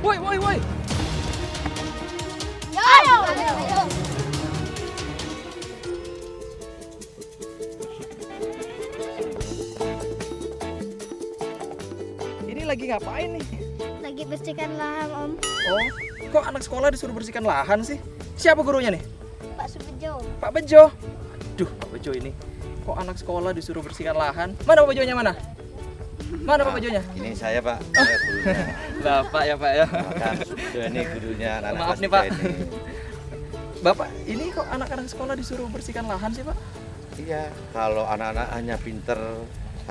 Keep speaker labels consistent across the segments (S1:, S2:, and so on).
S1: Woi, woi, woi.
S2: Ayo, ayo, ayo.
S1: Ini lagi ngapain nih?
S2: Lagi bersihkan lahan, Om.
S1: Oh, kok anak sekolah disuruh bersihkan lahan sih? Siapa gurunya nih?
S2: Pak Subejo.
S1: Pak Bejo. Duh, Pak Bejo ini. Kok anak sekolah disuruh bersihkan lahan? Mana Pak Bejonya mana? Mana Pak Bejonya?
S3: Ini saya Pak, saya gurunya.
S1: Bapak ya Pak ya.
S3: Makan sudah ini gurunya anak-anak
S1: Maaf
S3: kelas
S1: nih,
S3: tiga
S1: Pak.
S3: ini.
S1: Bapak, ini kok anak-anak sekolah disuruh bersihkan lahan sih Pak?
S3: Iya, kalau anak-anak hanya pinter,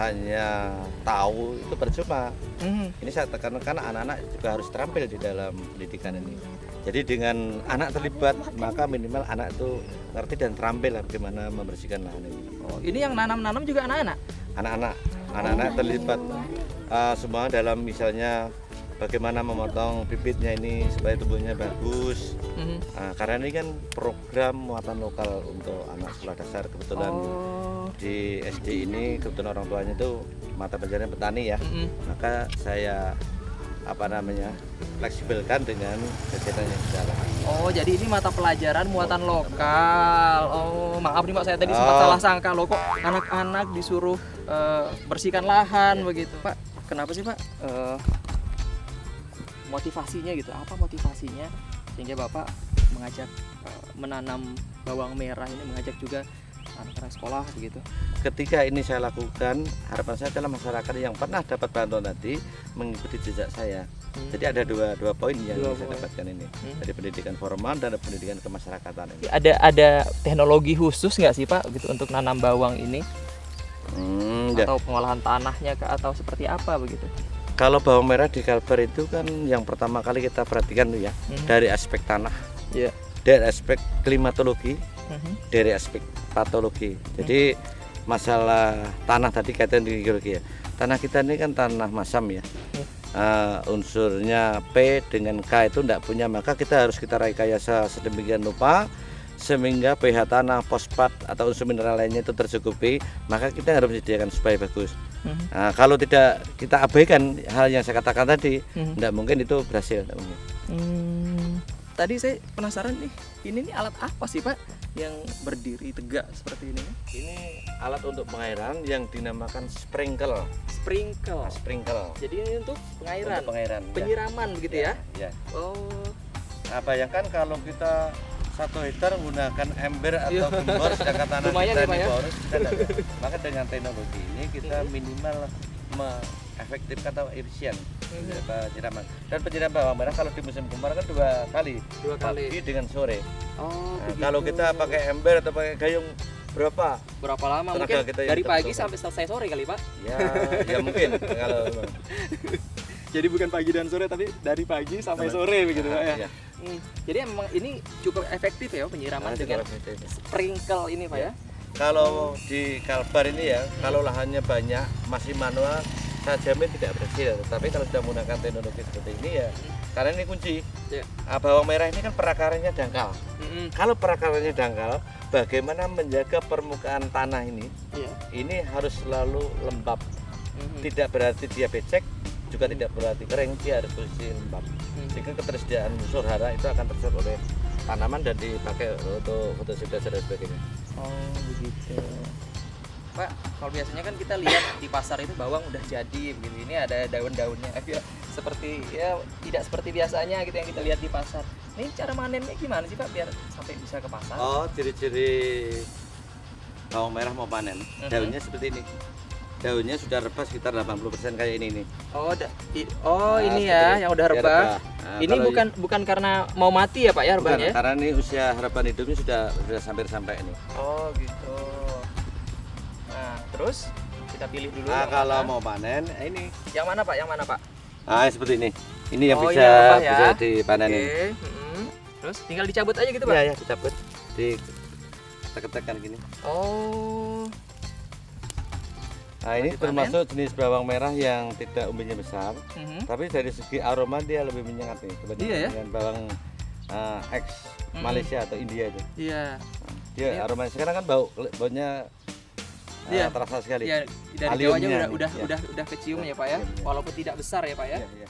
S3: hanya tahu itu percuma. Ini saya tekankan anak-anak juga harus terampil di dalam pendidikan ini. Jadi dengan anak terlibat, maka minimal anak itu ngerti dan terampil lah bagaimana membersihkan lahan ini.
S1: Oh, ini yang nanam-nanam juga anak-anak?
S3: Anak-anak terlibat semua dalam misalnya bagaimana memotong bibitnya ini supaya tumbuhnya bagus. Karena ini kan program muatan lokal untuk anak sekolah dasar, kebetulan di SD ini kebetulan orang tuanya itu mata pelajaran petani ya. Maka saya fleksibelkan dengan kegiatan yang sekarang.
S1: Oh, jadi ini mata pelajaran muatan lokal. Oh, maaf nih Pak, saya tadi sempat salah sangka loh, kok anak-anak disuruh bersihkan lahan begitu. Pak, kenapa sih Pak? Motivasinya gitu, apa motivasinya sehingga Bapak mengajak menanam bawang merah ini, mengajak juga anak-anak sekolah begitu?
S3: Ketika ini saya lakukan, harapan saya adalah masyarakat yang pernah dapat bantuan tadi mengikuti jejak saya. Jadi ada dua poin yang saya dapatkan ini, dari pendidikan formal dan pendidikan kemasyarakatan ini.
S1: Ada teknologi khusus nggak sih Pak gitu untuk nanam bawang ini? Atau pengolahan tanahnya atau seperti apa begitu?
S3: Kalau bawang merah di Kalbar itu kan yang pertama kali kita perhatikan tuh ya, dari aspek tanah, dari aspek klimatologi, dari aspek patologi. Jadi masalah tanah tadi kaitan dengan geologi ya. Tanah kita ini kan tanah masam ya. Unsurnya P dengan K itu tidak punya, maka kita harus kita rekayasa sedemikian rupa sehingga pH tanah, fosfat atau unsur mineral lainnya itu tercukupi, maka kita harus menyediakan supaya bagus. Kalau tidak kita abaikan hal yang saya katakan tadi, tidak mungkin itu berhasil. Tidak mungkin.
S1: Tadi saya penasaran nih, ini nih alat apa sih Pak yang berdiri tegak seperti ini?
S3: Ini alat untuk pengairan yang dinamakan sprinkle.
S1: Sprinkle.
S3: Sprinkle.
S1: Jadi ini untuk pengairan.
S3: Untuk pengairan.
S1: Penyiraman begitu ya?
S3: Ya.
S1: Oh.
S3: Nah, bayangkan kalau kita 1 hektar menggunakan ember atau gembor sedangkan tanah
S1: Lumayan
S3: kita
S1: ya, Pak,
S3: ini
S1: ya?
S3: boros, kita tidak ada. Maka dengan teknologi ini kita minimal efektifkan atau efisien penyiraman. Dan penyiraman bawang merah kalau di musim kemarau kan 2 kali. Pagi dengan sore.
S1: Oh,
S3: Nah, kalau kita pakai ember atau pakai gayung berapa
S1: lama?
S3: tenaga
S1: Mungkin
S3: kita yang
S1: dari pagi
S3: terbutuhkan?
S1: sampai selesai sore kali Pak?
S3: Ya mungkin kalau
S1: Jadi bukan pagi dan sore tapi dari pagi sampai sore begitu Pak ya?
S3: Iya.
S1: Jadi memang ini cukup efektif ya penyiraman dengan sprinkle ini Pak ya?
S3: Kalau di Kalbar ini ya, kalau lahannya banyak masih manual, saya jamin tidak berhasil. Tapi kalau sudah menggunakan teknologi seperti ini ya, karena ini kunci. Bawang merah ini kan perakarannya dangkal. Kalau perakarannya dangkal, bagaimana menjaga permukaan tanah ini? Ini harus selalu lembab. Tidak berarti dia becek, juga tidak berarti kering, dia harus posisi lembab. Sehingga ketersediaan unsur hara itu akan terserap oleh tanaman dan dipakai untuk fotosintesa dan sebagainya.
S1: Oh begitu. Pak, kalau biasanya kan kita lihat di pasar itu bawang udah jadi begitu. Ini ada daun-daunnya ya, seperti ya tidak seperti biasanya gitu yang kita lihat di pasar. Ini cara manennya gimana sih Pak biar sampai bisa ke pasar?
S3: Oh, ciri-ciri bawang merah mau panen. Daunnya seperti ini. Daunnya sudah rebah sekitar 80% kayak ini nih.
S1: Ini ya yang udah rebah.
S3: Nah,
S1: ini bukan karena mau mati ya Pak ya rebahnya?
S3: Bukan, karena ini usia harapan hidupnya sudah sampai ini.
S1: Oh gitu. Nah terus kita pilih dulu.
S3: Nah kalau mau panen ini.
S1: Yang mana Pak? Yang mana Pak?
S3: Nah seperti ini. Ini yang bisa
S1: rebah ya?
S3: bisa dipanen ini.
S1: Terus tinggal dicabut aja gitu Pak?
S3: Iya ya dicabut. Ditekan gini.
S1: Oh.
S3: Nah ini termasuk jenis bawang merah yang tidak umbinya besar, tapi dari segi aroma dia lebih menyengat nih dibandingkan dengan bawang ex Malaysia atau India itu.
S1: Iya.
S3: Dia aromanya sekarang kan baunya terasa sekali.
S1: Iya, dari Jawanya udah kecium ya Pak ya, walaupun tidak besar ya Pak ya.
S3: Iya.